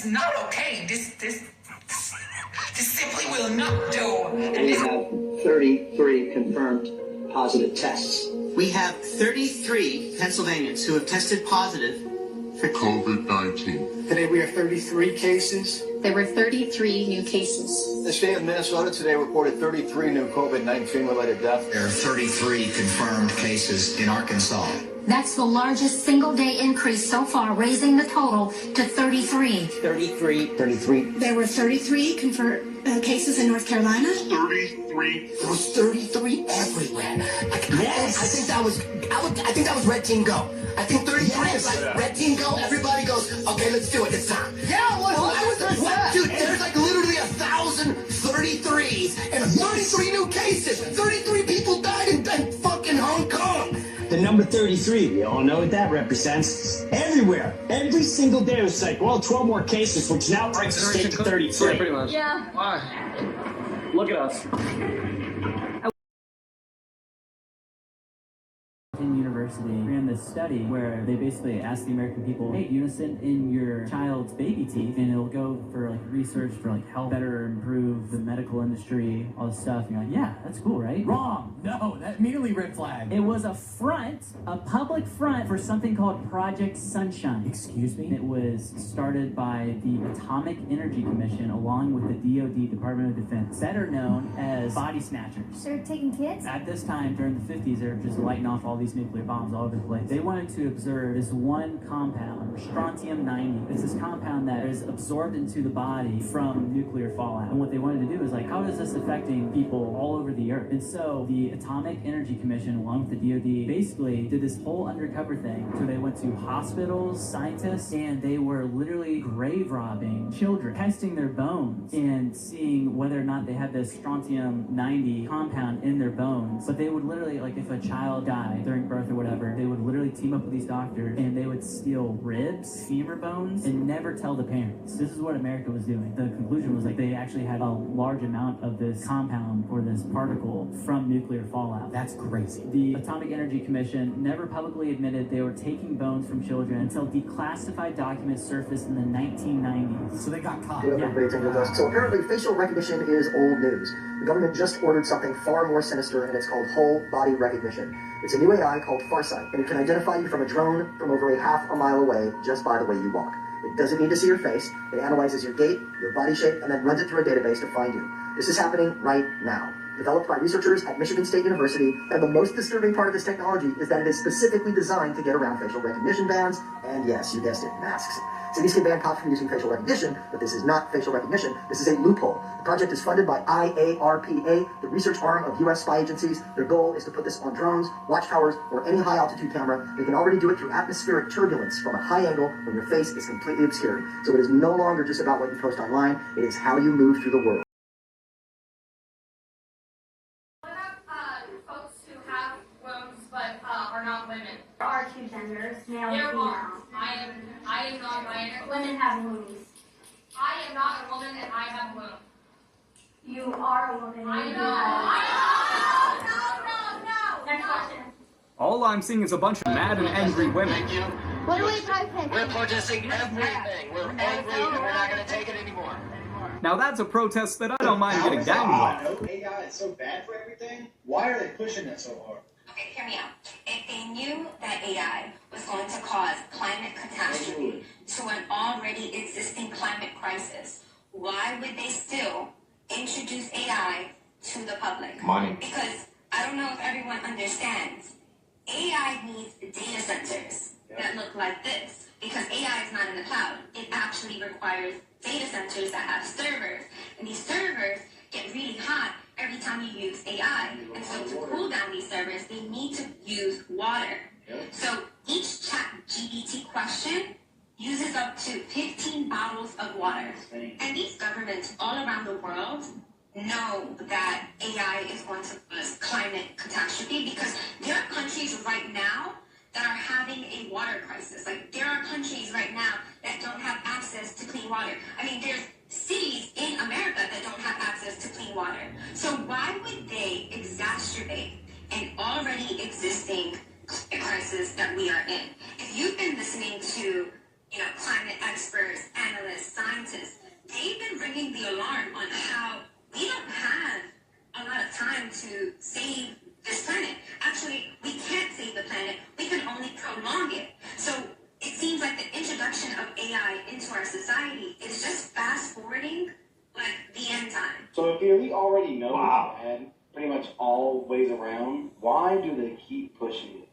That's not okay. This simply will not do. And we have 33 confirmed positive tests. We have 33 Pennsylvanians who have tested positive for COVID-19. Today we have 33 cases. There were 33 new cases. The state of Minnesota today reported 33 new COVID-19 related deaths. There are 33 confirmed cases in Arkansas. That's the largest single-day increase so far, raising the total to 33. 33. There were 33 confirmed cases in North Carolina. 33. There was 33 everywhere. Yes. I think that was Red Team Go. I think 33 is like Red Team Go. Everybody goes, okay, let's do it. It's time. Yeah, what? Dude, there's like literally 1,000 33s and 33 new cases. 33 people died in fucking Hong Kong. The number 33, we all know what that represents. Everywhere, every single day, it's like, well, 12 more cases, which now brings the state to 33. Yeah, pretty much. Yeah. Why? Look at us. University ran this study where they basically asked the American people, hey, unison in your child's baby teeth, and it'll go for like research for like help better improve the medical industry, all this stuff. And you're like, yeah, that's cool, right? Wrong. No, that immediately red flag. It was a front, a public front for something called Project Sunshine. Excuse me? It was started by the Atomic Energy Commission along with the DoD, Department of Defense, better known as body snatchers. They're taking kids? At this time, during the 50s, they were just lighting off all these nuclear bombs all over the place. They wanted to observe this one compound, strontium-90. It's this compound that is absorbed into the body from nuclear fallout. And what they wanted to do is like, how is this affecting people all over the earth? And so the Atomic Energy Commission, along with the DoD, basically did this whole undercover thing. So they went to hospitals, scientists, and they were literally grave robbing children, testing their bones and seeing whether or not they had this strontium-90 compound in their bones. But they would literally, like if a child died during birth or whatever, they would literally team up with these doctors and they would steal ribs, femur bones, and never tell the parents. This is what America was doing. The conclusion was like they actually had a large amount of this compound or this particle from nuclear fallout. That's crazy. The Atomic Energy Commission never publicly admitted they were taking bones from children until declassified documents surfaced in the 1990s. So they got caught. So apparently facial recognition is old news. The government just ordered something far more sinister, and it's called whole body recognition. It's a new AI called Farsight, and it can identify you from a drone from over half a mile away just by the way you walk. It doesn't need to see your face. It analyzes your gait, your body shape, and then runs it through a database to find you. This is happening right now. Developed by researchers at Michigan State University, and the most disturbing part of this technology is that it is specifically designed to get around facial recognition bans, and yes, you guessed it, masks. Cities can ban cops from using facial recognition, but this is not facial recognition. This is a loophole. The project is funded by IARPA, the research arm of U.S. spy agencies. Their goal is to put this on drones, watchtowers, or any high-altitude camera. They can already do it through atmospheric turbulence from a high angle when your face is completely obscured. So it is no longer just about what you post online. It is how you move through the world. What about folks who have wombs but are not women? There are two genders, male and female. I am non-binary. Women have wombs. I am not a woman and I have a womb. You are a woman. I know. Next question. All I'm seeing is a bunch of mad and angry women. What are we typing? We're protesting everything. We're angry and we're not going to take it anymore. Now that's a protest that I don't mind getting down with. AI is so bad for everything. Why are they pushing it so hard? Okay, hear me out. If they knew that AI was going to cause climate catastrophe to an already existing climate crisis, why would they still introduce AI to the public? Money. Because I don't know if everyone understands. AI needs data centers that look like this. Because AI is not in the cloud. It actually requires data centers that have servers. And these servers get really hot every time you use AI. And so to cool down these servers, they need to use water. So each chat GPT question uses up to 15 bottles of water. And these governments all around the world know that AI is going to cause climate catastrophe because there are countries right now that are having a water crisis. Like there are countries right now that don't have access to clean water. I mean, there's cities in America that don't have access to clean water. So why would they exacerbate an already existing crisis that we are in? If you've been listening to, climate experts, analysts, scientists, ringing the alarm on how we don't have a lot of time to save this planet. Actually, we can't save the planet. We can only prolong it. So it seems like the introduction of AI into our society is just fast forwarding like the end time. So if we already know it's bad, pretty much all ways around, why do they keep pushing it?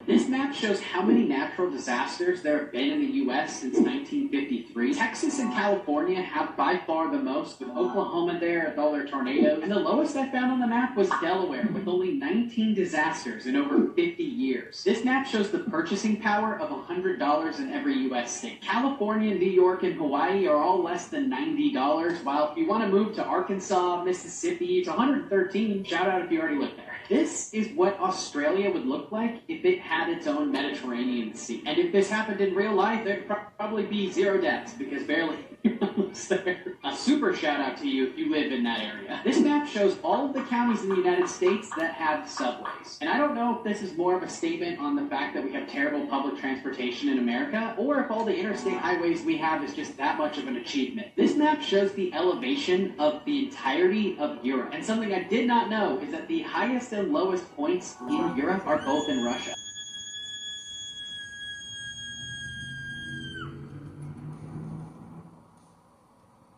This map shows how many natural disasters there have been in the U.S. since 1953. Texas and California have by far the most, with Oklahoma there with all their tornadoes. And the lowest I found on the map was Delaware, with only 19 disasters in over 50 years. This map shows the purchasing power of $100 in every U.S. state. California, New York, and Hawaii are all less than $90, while if you want to move to Arkansas, Mississippi, it's $113. Shout out if you already live there. This is what Australia would look like if it had its own Mediterranean Sea. And if this happened in real life, there'd probably be 0 deaths, because barely anyone lives there. A super shout out to you if you live in that area. This map shows all of the counties in the United States that have subways. And I don't know if this is more of a statement on the fact that we have terrible public transportation in America, or if all the interstate highways we have is just that much of an achievement. This map shows the elevation of the entirety of Europe. And something I did not know is that the highest and lowest points in Europe are both in Russia.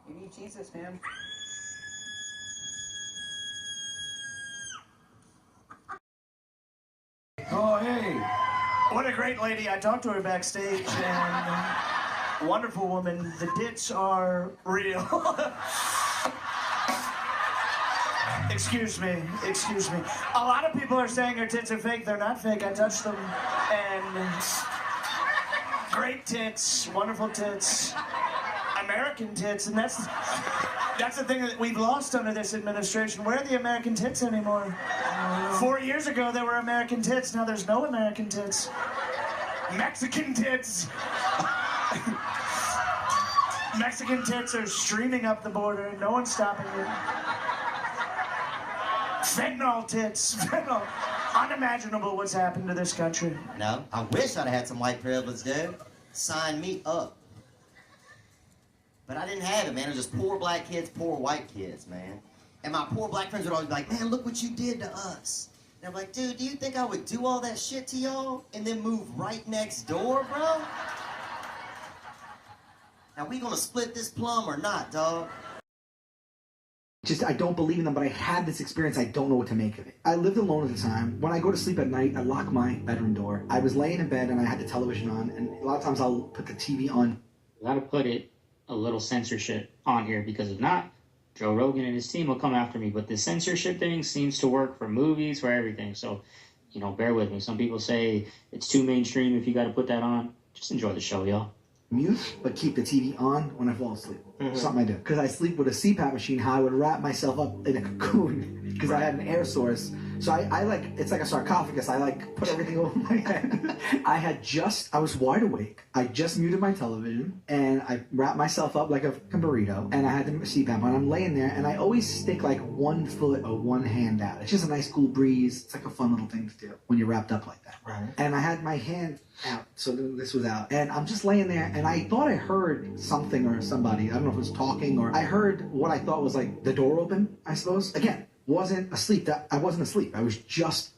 You need Jesus, man. Oh, hey. What a great lady. I talked to her backstage, and wonderful woman. The dits are real. Excuse me. A lot of people are saying her tits are fake. They're not fake. I touched them. And great tits, wonderful tits, American tits, and that's the thing that we've lost under this administration. Where are the American tits anymore? 4 years ago, there were American tits. Now there's no American tits. Mexican tits. Mexican tits are streaming up the border. No one's stopping it. Fentanyl tits. Fentanyl. Unimaginable what's happened to this country. No, I wish I'd had some white privilege, dude. Sign me up. But I didn't have it, man. It was just poor black kids, poor white kids, man. And my poor black friends would always be like, man, look what you did to us. And I'm like, dude, do you think I would do all that shit to y'all and then move right next door, bro? Now, we gonna split this plum or not, dog? Just, I don't believe in them, but I had this experience. I don't know what to make of it. I lived alone at the time. When I go to sleep at night, I lock my bedroom door. I was laying in bed and I had the television on, and a lot of times I'll put the TV on. You gotta put it a little censorship on here, because if not, Joe Rogan and his team will come after me. But the censorship thing seems to work for movies, for everything. So, you know, bear with me. Some people say it's too mainstream if you gotta put that on. Just enjoy the show, y'all. Mute, but keep the TV on when I fall asleep. Something I do. Because I sleep with a CPAP machine, how I would wrap myself up in a cocoon because I had an air source. So I like, it's like a sarcophagus. I like put everything over my head. I was wide awake. I just muted my television and I wrapped myself up like a burrito and I had the CPAP on. I'm laying there and I always stick like 1 foot or 1 hand out. It's just a nice cool breeze. It's like a fun little thing to do when you're wrapped up like that. Right. And I had my hand out, so this was out. And I'm just laying there and I thought I heard something or somebody. I don't know if it was talking or I heard what I thought was like the door open, I suppose. Again, wasn't asleep. I wasn't asleep. I was just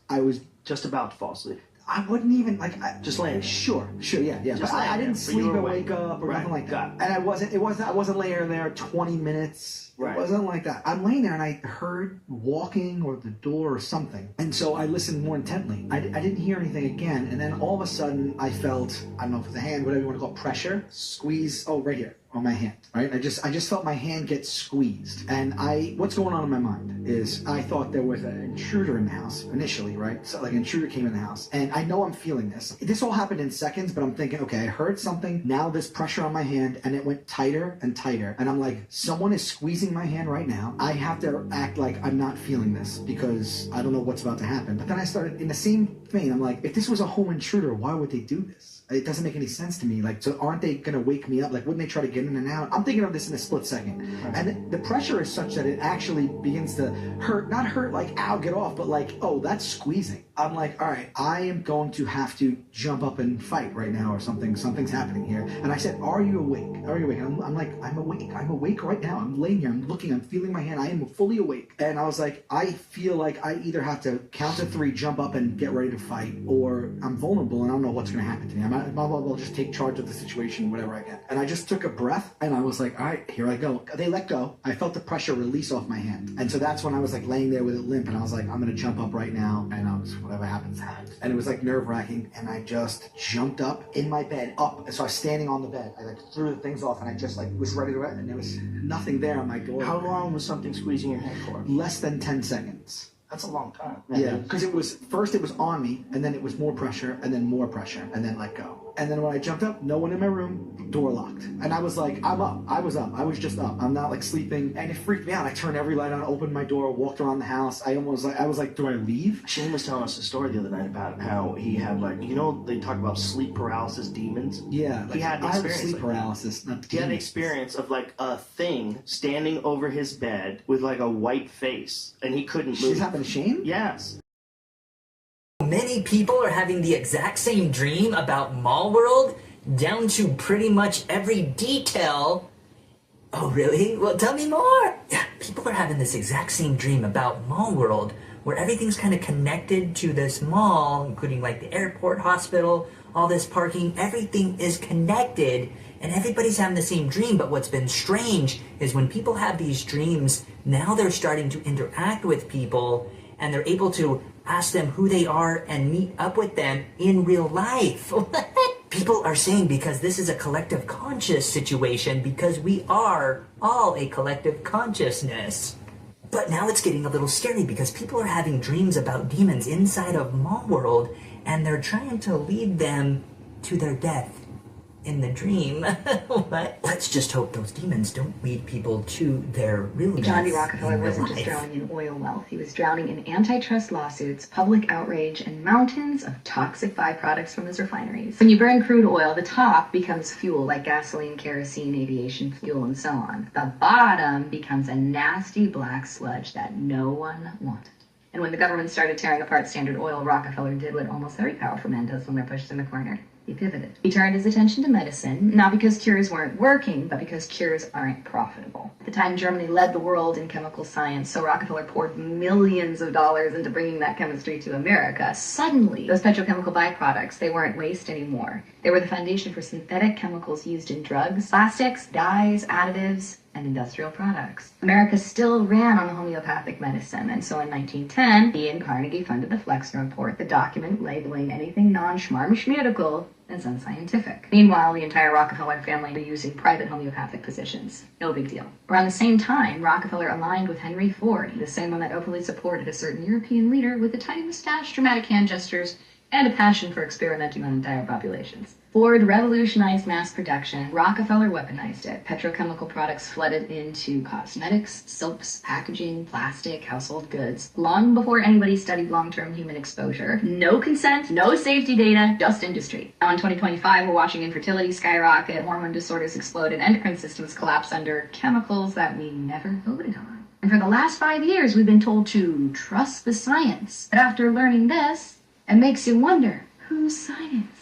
about to fall asleep. I wouldn't even just laying. Sure, yeah. But I didn't sleep or wake up or nothing like that. And I wasn't laying there 20 minutes. Right. It wasn't like that. I'm laying there and I heard walking or the door or something. And so I listened more intently. I didn't hear anything again. And then all of a sudden I felt, I don't know if it's a hand, whatever you want to call it, pressure, squeeze. Oh, right here on my hand, right? I just felt my hand get squeezed. And what's going on in my mind is I thought there was an intruder in the house initially, right? So like an intruder came in the house. And I know I'm feeling this. This all happened in seconds, but I'm thinking, okay, I heard something. Now there's pressure on my hand and it went tighter and tighter. And I'm like, someone is squeezing my hand right now. I have to act like I'm not feeling this because I don't know what's about to happen. But then I started in the same vein. I'm like, if this was a home intruder, why would they do this? It doesn't make any sense to me. Like, so aren't they going to wake me up? Like, wouldn't they try to get in and out? I'm thinking of this in a split second. And the pressure is such that it actually begins to hurt. Not hurt like, ow, get off, but like, oh, that's squeezing. I'm like, all right, I am going to have to jump up and fight right now or something. Something's happening here. And I said, are you awake? Are you awake? And I'm like, I'm awake. I'm awake right now. I'm laying here. I'm looking. I'm feeling my hand. I am fully awake. And I was like, I feel like I either have to count to 3, jump up and get ready to fight, or I'm vulnerable and I don't know what's going to happen to me. I might well just take charge of the situation, whatever I can. And I just took a breath and I was like, all right, here I go. They let go. I felt the pressure release off my hand. And so that's when I was like laying there with it limp and I was like, I'm going to jump up right now and whatever happens, happens. And it was like nerve wracking. And I just jumped up in my bed, up. So I was standing on the bed. I like threw the things off and I just like was ready to run. And there was nothing there on my door. How long was something squeezing your hand for? Less than 10 seconds. That's a long time. Yeah, because it was on me, and then it was more pressure, and then more pressure, and then let go. And then when I jumped up, no one in my room, door locked. And I was like, I'm up. I was up. I was just up. I'm not like sleeping. And it freaked me out. I turned every light on, opened my door, walked around the house. I was like, do I leave? Shane was telling us a story the other night about how he had like, you know, they talk about sleep paralysis demons. Yeah. He had an experience. Sleep paralysis, not demons. He had an experience of like a thing standing over his bed with like a white face, and he couldn't move. This happened to Shane? Yes. Many people are having the exact same dream about Mall World, down to pretty much every detail. Oh, really? Well, tell me more. Yeah, people are having this exact same dream about Mall World, where everything's kind of connected to this mall, including like the airport, hospital, all this parking. Everything is connected, and everybody's having the same dream. But what's been strange is when people have these dreams, now they're starting to interact with people, and they're able to ask them who they are and meet up with them in real life. People are saying because this is a collective conscious situation, because we are all a collective consciousness. But now it's getting a little scary because people are having dreams about demons inside of Mall World, and they're trying to lead them to their death in the dream. But let's just hope those demons don't lead people to their real death. John D. Rockefeller wasn't just drowning in oil wealth. He was drowning in antitrust lawsuits, public outrage, and mountains of toxic byproducts from his refineries. When you burn crude oil, the top becomes fuel like gasoline, kerosene, aviation fuel, and so on. The bottom becomes a nasty black sludge that no one wanted. And when the government started tearing apart Standard Oil, Rockefeller did what almost every powerful man does when they're pushed in the corner. He pivoted. He turned his attention to medicine, not because cures weren't working, but because cures aren't profitable. At the time, Germany led the world in chemical science, so Rockefeller poured millions of dollars into bringing that chemistry to America. Suddenly, those petrochemical byproducts, they weren't waste anymore. They were the foundation for synthetic chemicals used in drugs, plastics, dyes, additives, and industrial products. America still ran on homeopathic medicine, and so in 1910, he and Carnegie funded the Flexner Report, the document labeling anything non-schmarmish-medical as unscientific. Meanwhile, the entire Rockefeller family were using private homeopathic physicians. No big deal. Around the same time, Rockefeller aligned with Henry Ford, the same one that openly supported a certain European leader with a tiny mustache, dramatic hand gestures, and a passion for experimenting on entire populations. Ford revolutionized mass production. Rockefeller weaponized it. Petrochemical products flooded into cosmetics, soaps, packaging, plastic, household goods. Long before anybody studied long-term human exposure. No consent, no safety data, just industry. Now in 2025, we're watching infertility skyrocket, hormone disorders explode, and endocrine systems collapse under chemicals that we never voted on. And for the last 5 years, we've been told to trust the science. But after learning this, it makes you wonder, whose science?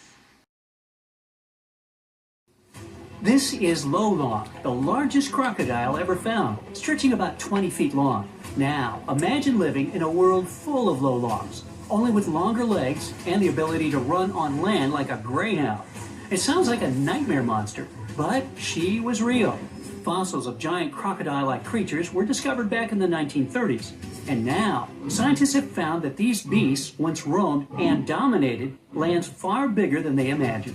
This is Lolong, the largest crocodile ever found, stretching about 20 feet long. Now, imagine living in a world full of Lolongs, only with longer legs and the ability to run on land like a greyhound. It sounds like a nightmare monster, but she was real. Fossils of giant crocodile-like creatures were discovered back in the 1930s. And now, scientists have found that these beasts once roamed and dominated lands far bigger than they imagined.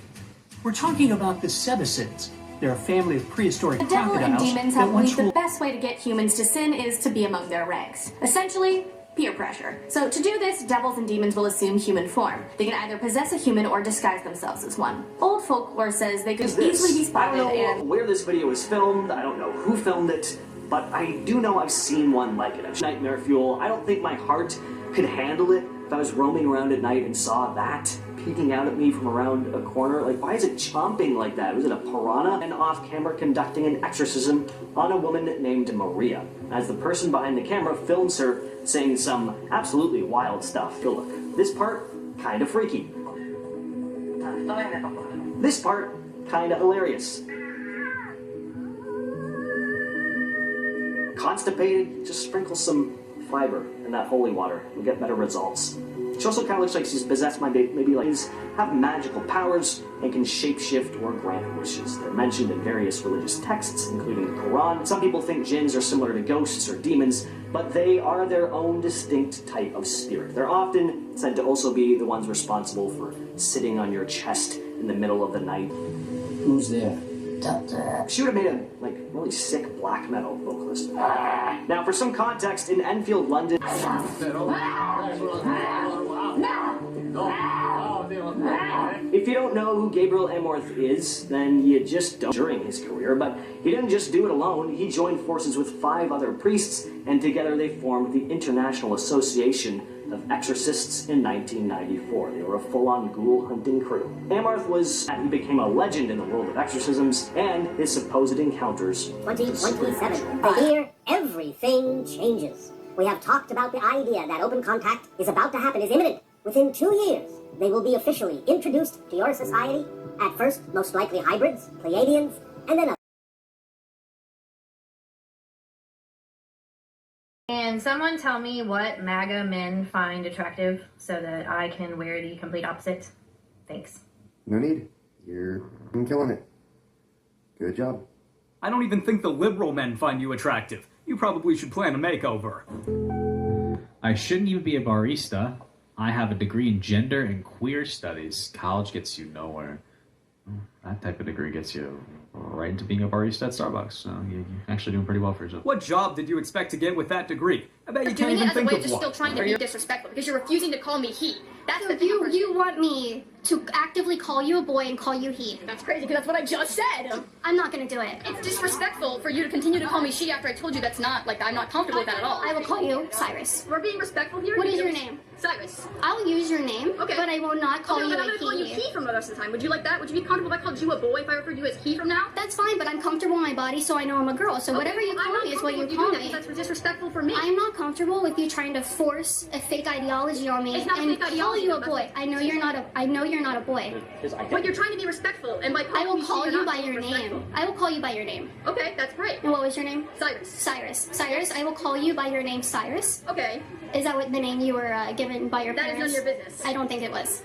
We're talking about the Cebicids. They're a family of prehistoric The devil crocodiles and demons that have once believed the best way to get humans to sin is to be among their ranks. Essentially, peer pressure. So to do this, devils and demons will assume human form. They can either possess a human or disguise themselves as one. Old folklore says they could easily be spotted I don't know and... where this video was filmed, I don't know who filmed it, but I do know I've seen one like it. Nightmare fuel. I don't think my heart could handle it if I was roaming around at night and saw that. peeking out at me from around a corner? Like, why is it chomping like that? Was it a piranha? And off camera conducting an exorcism on a woman named Maria, as the person behind the camera films her saying some absolutely wild stuff. Go look. This part, kind of freaky. This part, kind of hilarious. Constipated, just sprinkle some fiber in that holy water. You'll get better results. She also kind of looks like she's possessed by maybe like have magical powers and can shapeshift or grant wishes. They're mentioned in various religious texts, including the Quran. Some people think jinns are similar to ghosts or demons, but they are their own distinct type of spirit. They're often said to also be the ones responsible for sitting on your chest in the middle of the night. Who's there? She would have made a really sick black metal vocalist. Now, for some context, in Enfield, London. If you don't know who Gabriel Amorth is, then you just don't during his career, but he didn't just do it alone. He joined forces with 5 other priests, and together they formed the International Association of Exorcists in 1994. They were a full-on ghoul-hunting crew. He became a legend in the world of exorcisms and his supposed encounters. 2027. The year everything changes. We have talked about the idea that open contact is about to happen, is imminent. Within 2 years, they will be officially introduced to your society. At first, most likely hybrids, Pleiadians, and then Can someone tell me what MAGA men find attractive so that I can wear the complete opposite? Thanks. No need. You're killing it. Good job. I don't even think the liberal men find you attractive. You probably should plan a makeover. I shouldn't even be a barista. I have a degree in gender and queer studies. College gets you nowhere. That type of degree gets you right into being a barista at Starbucks. So you're actually doing pretty well for yourself. What job did you expect to get with that degree? I bet you can't even think of one. You're still trying to be disrespectful because you're refusing to call me he. That's so you want me to actively call you a boy and call you he? That's crazy because that's what I just said. I'm not gonna do it. It's disrespectful for you to continue to call me she after I told you that's not, I'm not comfortable with that at all. I will call you Cyrus. We're being respectful here. What is your name? Cyrus. I'll use your name, but I will not call you but a I'm gonna call you he. he from the rest of the time. Would you like that? Would you be comfortable if I called you a boy if I referred to you as he from now? That's fine, but I'm comfortable in my body, so I know I'm a girl. So whatever you call me is what you call me. That's disrespectful for me. I'm not comfortable with you trying to force a fake ideology on me It's not a fake call ideology, you a though. boy. I know you're not a boy. But you're trying to be respectful, and by I will calling me call she, you you're by not your being respectful. name. I will call you by your name. Okay, that's great. And what was your name? Cyrus. Cyrus, I will call you by your name, Cyrus. Okay. Is that what the name you were given by your That is parents? none of your business. I don't think it was.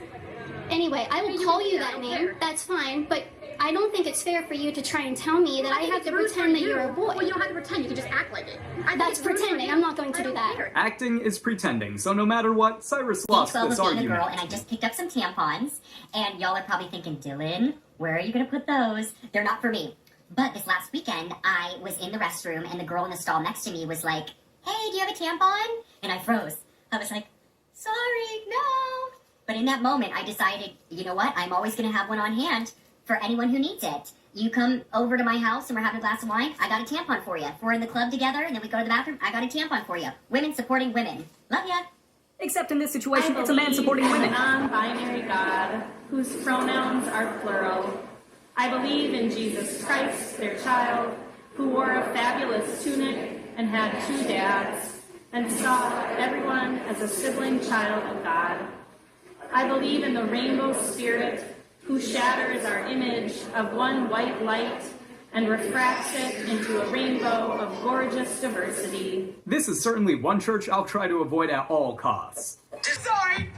Anyway, I will call you that name. That's fine, but I don't think it's fair for you to try and tell me that I have to pretend that you're a boy. Well, you don't have to pretend. You can just act like it. That's pretending. I'm not going to do that. Acting is pretending, so no matter what, Cyrus lost this argument. girl, and I just picked up some tampons, and y'all are probably thinking, Dylan, where are you going to put those? They're not for me. But this last weekend, I was in the restroom, and the girl in the stall next to me was like, hey, do you have a tampon? And I froze. I was like, sorry, no. But in that moment, I decided, you know what? I'm always going to have one on hand for anyone who needs it. You come over to my house and we're having a glass of wine, I got a tampon for you. If we're in the club together and then we go to the bathroom, I got a tampon for you. Women supporting women. Love ya. Except in this situation, it's a man supporting women. A non-binary God whose pronouns are plural. I believe in Jesus Christ, their child, who wore a fabulous tunic and had 2 dads, and saw everyone as a sibling child of God. I believe in the rainbow spirit who shatters our image of one white light and refracts it into a rainbow of gorgeous diversity. This is certainly one church I'll try to avoid at all costs. Sorry!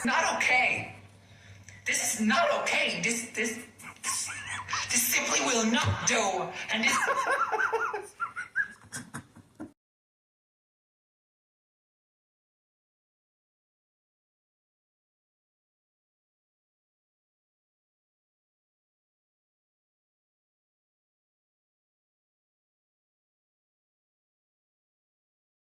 Not okay. This is not okay. This simply will not do. And this